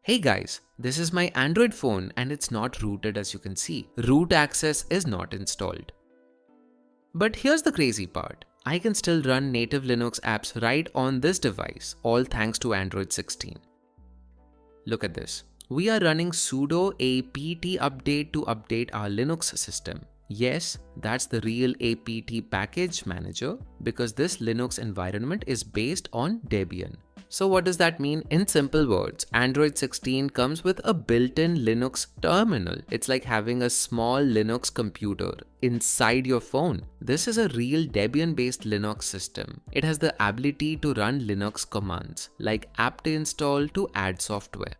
Hey guys, this is my Android phone and it's not rooted as you can see. Root access is not installed. But here's the crazy part. I can still run native Linux apps right on this device, all thanks to Android 16. Look at this. We are running sudo apt update to update our Linux system. Yes, that's the real apt package manager because this Linux environment is based on Debian. So what does that mean? In simple words, Android 16 comes with a built-in Linux terminal. It's like having a small Linux computer inside your phone. This is a real Debian-based Linux system. It has the ability to run Linux commands like apt install to add software.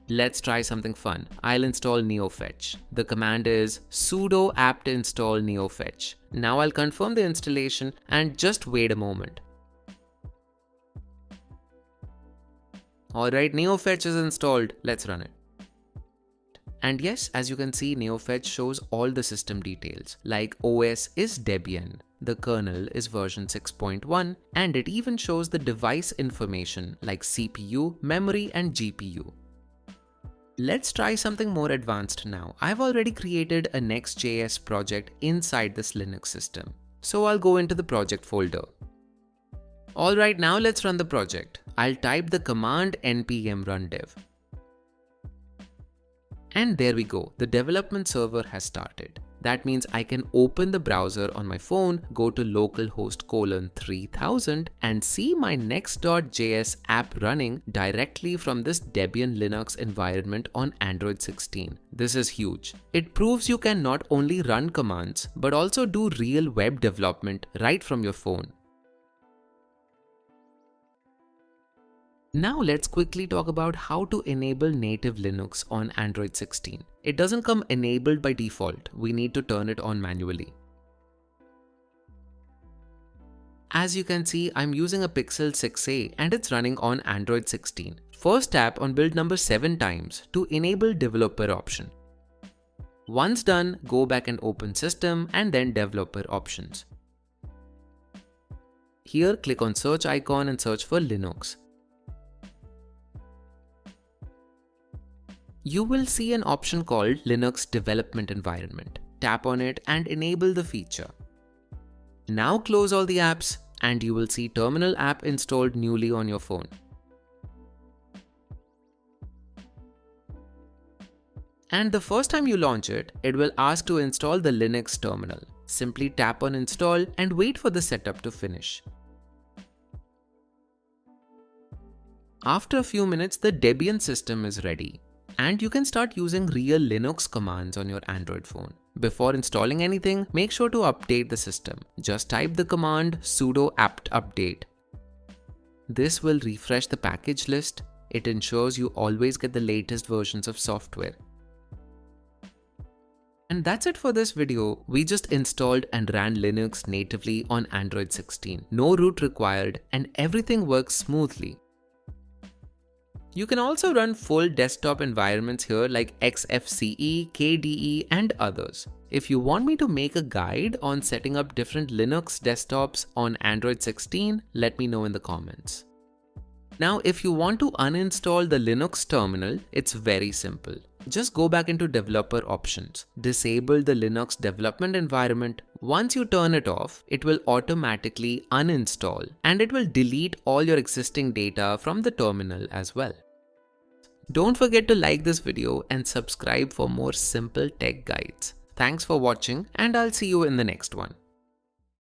Let's try something fun. I'll install neofetch. The command is sudo apt install neofetch. Now I'll confirm the installation and just wait a moment. Alright, neofetch is installed. Let's run it. And yes, as you can see, neofetch shows all the system details, like OS is Debian, the kernel is version 6.1, and it even shows the device information like CPU, memory, and GPU. Let's try something more advanced now. I've already created a Next.js project inside this Linux system. So I'll go into the project folder. Alright, now let's run the project. I'll type the command npm run dev. And there we go, the development server has started. That means I can open the browser on my phone, go to localhost :3000 and see my next.js app running directly from this Debian Linux environment on Android 16. This is huge. It proves you can not only run commands, but also do real web development right from your phone. Now let's quickly talk about how to enable native Linux on Android 16. It doesn't come enabled by default, we need to turn it on manually. As you can see, I'm using a Pixel 6a and it's running on Android 16. First tap on build number 7 times to enable developer option. Once done, go back and open system and then developer options. Here click on search icon and search for Linux. You will see an option called Linux Development Environment. Tap on it and enable the feature. Now close all the apps and you will see Terminal app installed newly on your phone. And the first time you launch it, it will ask to install the Linux terminal. Simply tap on install and wait for the setup to finish. After a few minutes, the Debian system is ready. And you can start using real Linux commands on your Android phone. Before installing anything, make sure to update the system. Just type the command sudo apt update. This will refresh the package list. It ensures you always get the latest versions of software. And that's it for this video. We just installed and ran Linux natively on Android 16. No root required and everything works smoothly. You can also run full desktop environments here like XFCE, KDE and others. If you want me to make a guide on setting up different Linux desktops on Android 16, let me know in the comments. Now, if you want to uninstall the Linux terminal, it's very simple. Just go back into developer options, disable the Linux development environment. Once you turn it off, it will automatically uninstall and it will delete all your existing data from the terminal as well. Don't forget to like this video and subscribe for more simple tech guides. Thanks for watching and I'll see you in the next one.